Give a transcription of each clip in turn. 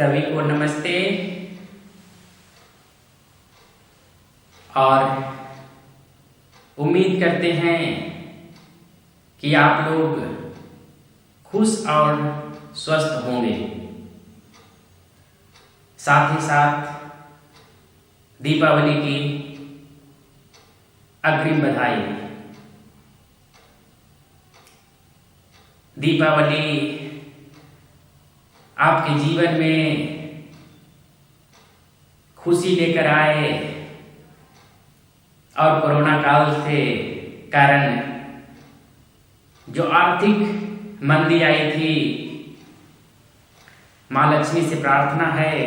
सभी को नमस्ते। और उम्मीद करते हैं कि आप लोग खुश और स्वस्थ होंगे। साथ ही साथ दीपावली की अग्रिम बधाई। दीपावली आपके जीवन में खुशी लेकर आए और कोरोना काल से कारण जो आर्थिक मंदी आई थी, मां लक्ष्मी से प्रार्थना है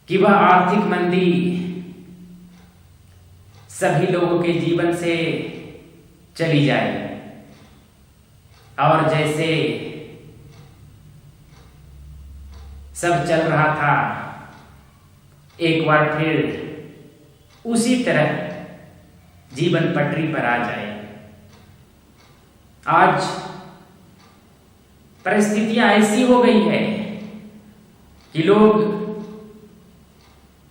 कि वह आर्थिक मंदी सभी लोगों के जीवन से चली जाए और जैसे सब चल रहा था एक बार फिर उसी तरह जीवन पटरी पर आ जाए। आज परिस्थितियां ऐसी हो गई है कि लोग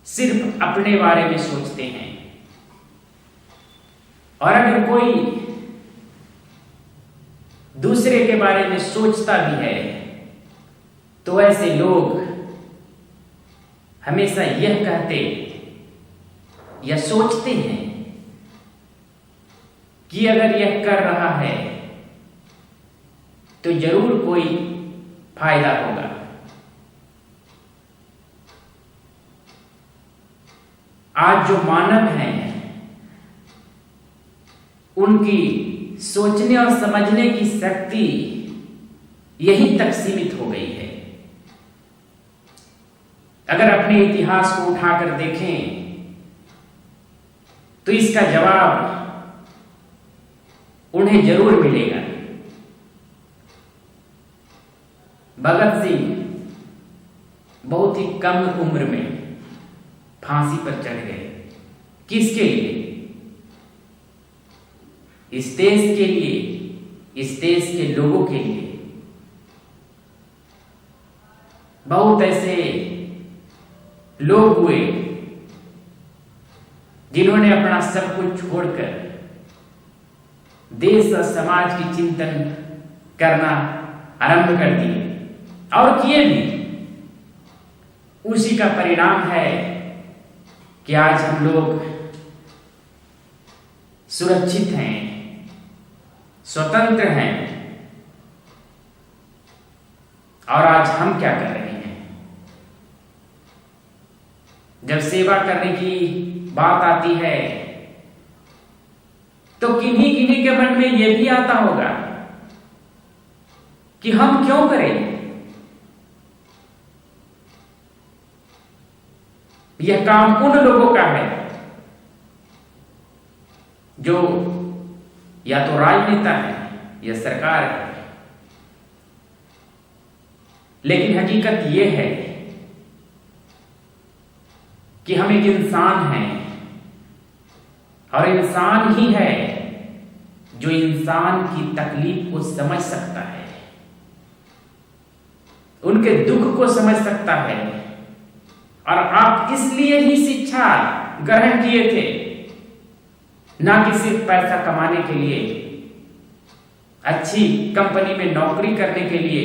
सिर्फ अपने बारे में सोचते हैं और अगर कोई दूसरे के बारे में सोचता भी है तो ऐसे लोग हमेशा यह कहते या सोचते हैं कि अगर यह कर रहा है तो जरूर कोई फायदा होगा। आज जो मानव हैं उनकी सोचने और समझने की शक्ति यहीं तक सीमित हो गई है। अगर अपने इतिहास को उठाकर देखें तो इसका जवाब उन्हें जरूर मिलेगा। भगत सिंह बहुत ही कम उम्र में फांसी पर चढ़ गए। किसके लिए? इस देश के लिए, इस देश के लोगों के लिए। बहुत ऐसे लोग हुए जिन्होंने अपना सब कुछ छोड़कर देश और समाज की चिंतन करना आरंभ कर दिए और किए भी। उसी का परिणाम है कि आज हम लोग सुरक्षित हैं, स्वतंत्र हैं। और आज हम क्या कर रहे हैं? जब सेवा करने की बात आती है तो किन्हीं किन्हीं के मन में यह भी आता होगा कि हम क्यों करें? यह काम उन लोगों का है जो या तो राजनेता है या सरकार है। लेकिन हकीकत यह है कि हम एक इंसान हैं और इंसान ही है जो इंसान की तकलीफ को समझ सकता है, उनके दुख को समझ सकता है। और आप इसलिए ही शिक्षा ग्रहण किए थे, ना कि सिर्फ पैसा कमाने के लिए, अच्छी कंपनी में नौकरी करने के लिए।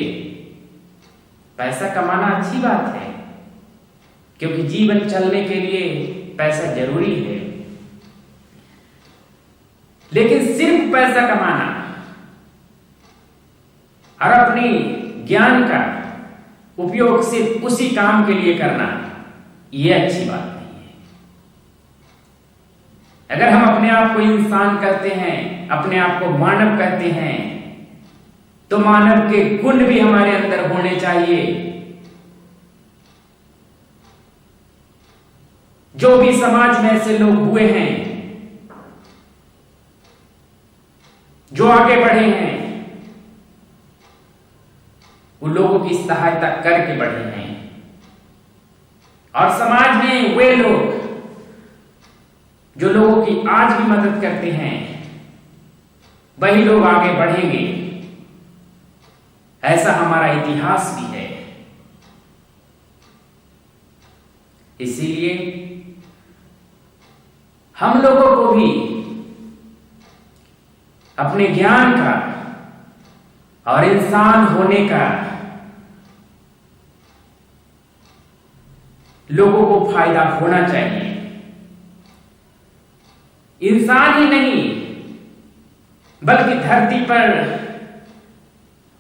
पैसा कमाना अच्छी बात है क्योंकि जीवन चलने के लिए पैसा जरूरी है। लेकिन सिर्फ पैसा कमाना और अपनी ज्ञान का उपयोग सिर्फ उसी काम के लिए करना, यह अच्छी बात नहीं है। अगर हम अपने आप को इंसान कहते हैं, अपने आप को मानव कहते हैं, तो मानव के गुण भी हमारे अंदर होने चाहिए। जो भी समाज में ऐसे लोग हुए हैं जो आगे बढ़े हैं, उन लोगों की सहायता करके बढ़े हैं। और समाज में वे लोग जो लोगों की आज भी मदद करते हैं, वही लोग आगे बढ़ेंगे। ऐसा हमारा इतिहास भी है। इसीलिए हम लोगों को भी अपने ज्ञान का और इंसान होने का लोगों को फायदा होना चाहिए। इंसान ही नहीं बल्कि धरती पर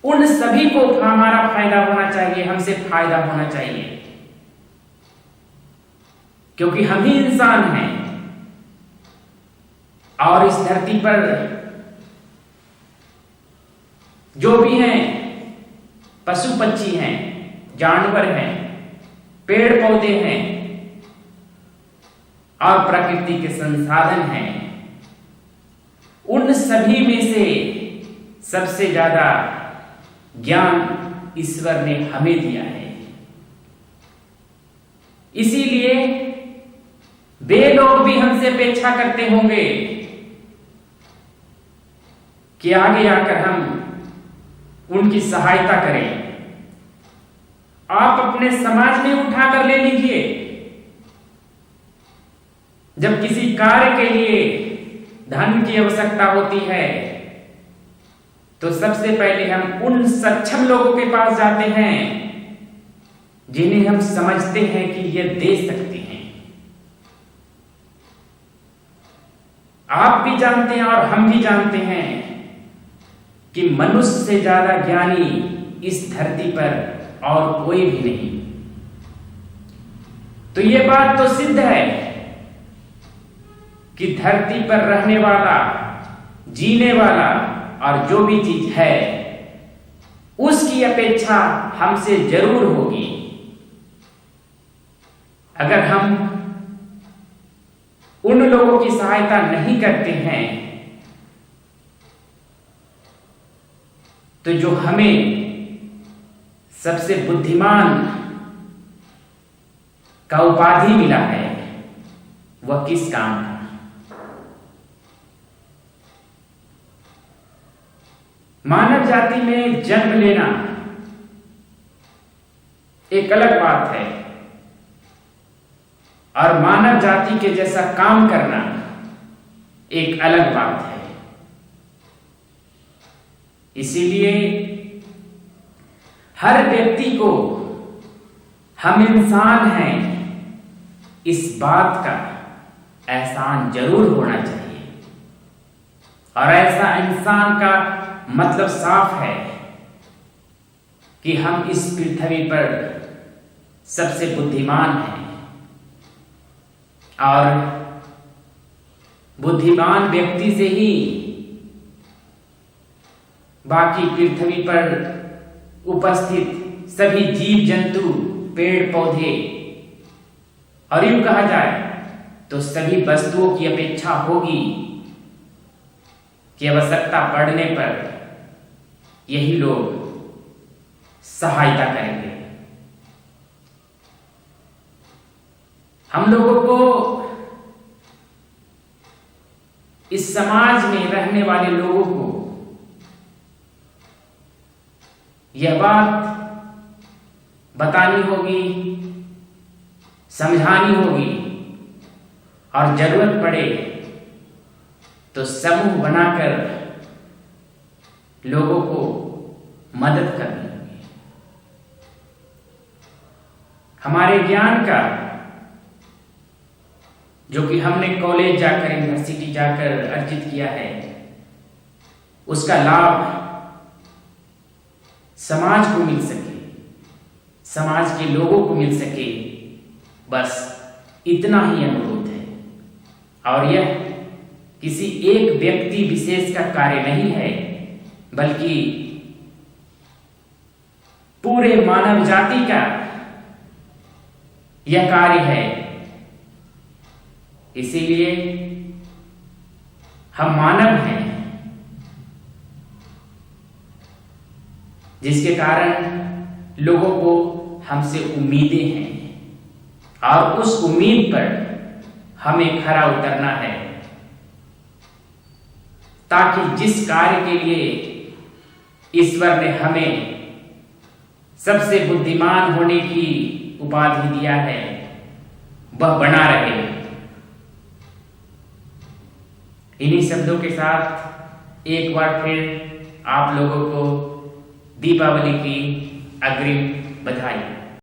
उन सभी को हमारा फायदा होना चाहिए, हमसे फायदा होना चाहिए, क्योंकि हम ही इंसान हैं और इस धरती पर जो भी हैं, पशु पक्षी हैं, जानवर हैं, पेड़ पौधे हैं और प्रकृति के संसाधन हैं, उन सभी में से सबसे ज्यादा ज्ञान ईश्वर ने हमें दिया है। इसीलिए वे लोग भी हमसे अपेक्षा करते होंगे कि आगे आकर हम उनकी सहायता करें। आप अपने समाज में उठाकर ले लीजिए, जब किसी कार्य के लिए धन की आवश्यकता होती है तो सबसे पहले हम उन सक्षम लोगों के पास जाते हैं जिन्हें हम समझते हैं कि ये दे सकते हैं। आप भी जानते हैं और हम भी जानते हैं कि मनुष्य से ज्यादा ज्ञानी इस धरती पर और कोई भी नहीं। तो ये बात तो सिद्ध है कि धरती पर रहने वाला, जीने वाला और जो भी चीज है उसकी अपेक्षा हमसे जरूर होगी। अगर हम उन लोगों की सहायता नहीं करते हैं तो जो हमें सबसे बुद्धिमान का उपाधि मिला है वह किस काम का? मानव जाति में जन्म लेना एक अलग बात है और मानव जाति के जैसा काम करना एक अलग बात है। इसीलिए हर व्यक्ति को हम इंसान हैं इस बात का एहसान जरूर होना चाहिए। और ऐसा इंसान का मतलब साफ है कि हम इस पृथ्वी पर सबसे बुद्धिमान हैं और बुद्धिमान व्यक्ति से ही बाकी पृथ्वी पर उपस्थित सभी जीव जंतु, पेड़ पौधे और यूं कहा जाए तो सभी वस्तुओं की अपेक्षा होगी कि आवश्यकता पड़ने पर यही लोग सहायता करेंगे। हम लोगों को इस समाज में रहने वाले लोगों को यह बात बतानी होगी, समझानी होगी और जरूरत पड़े तो समूह बनाकर लोगों को मदद करनी होगी। हमारे ज्ञान का जो कि हमने कॉलेज जाकर, यूनिवर्सिटी जाकर अर्जित किया है, उसका लाभ समाज को मिल सके, समाज के लोगों को मिल सके, बस इतना ही अनुरोध है। और यह किसी एक व्यक्ति विशेष का कार्य नहीं है बल्कि पूरे मानव जाति का यह कार्य है। इसीलिए हम मानव हैं, जिसके कारण लोगों को हमसे उम्मीदें हैं और उस उम्मीद पर हमें खरा उतरना है ताकि जिस कार्य के लिए ईश्वर ने हमें सबसे बुद्धिमान होने की उपाधि दिया है वह बना रहे। इन्हीं शब्दों के साथ एक बार फिर आप लोगों को दीपावली की अग्रिम बधाई।